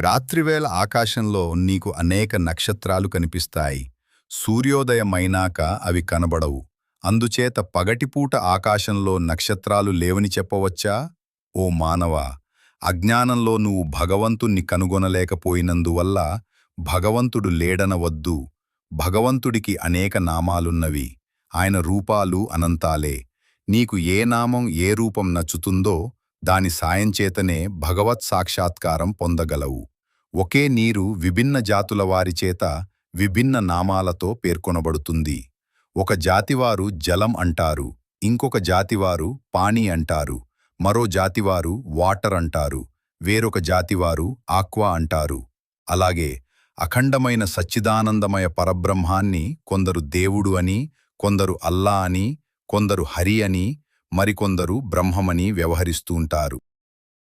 రాత్రివేళ ఆకాశంలో నీకు అనేక నక్షత్రాలు కనిపిస్తాయి. సూర్యోదయమైనాక అవి కనబడవు. అందుచేత పగటిపూట ఆకాశంలో నక్షత్రాలు లేవని చెప్పవచ్చా? ఓ మానవా! అజ్ఞానంలో నువ్వు భగవంతుణ్ణి కనుగొనలేకపోయినందువల్ల భగవంతుడు లేడనవద్దు. భగవంతుడికి అనేక నామాలున్నవి. ఆయన రూపాలు అనంతాలే. నీకు ఏ నామం ఏ రూపం నచ్చుతుందో దాని సాయంచేతనే భగవత్ సాక్షాత్కారం పొందగలవు. ఒకే నీరు విభిన్న జాతుల వారిచేత విభిన్న నామాలతో పేర్కొనబడుతుంది. ఒక జాతివారు జలం అంటారు, ఇంకొక జాతివారు పానీ అంటారు, మరో జాతివారు వాటర్ అంటారు, వేరొక జాతివారు ఆక్వా అంటారు. అలాగే అఖండమైన సచ్చిదానందమయ పరబ్రహ్మాన్ని కొందరు దేవుడు అని, కొందరు అల్లా అని, కొందరు హరి అని, మరికొందరు బ్రహ్మమని వ్యవహరిస్తూంటారు.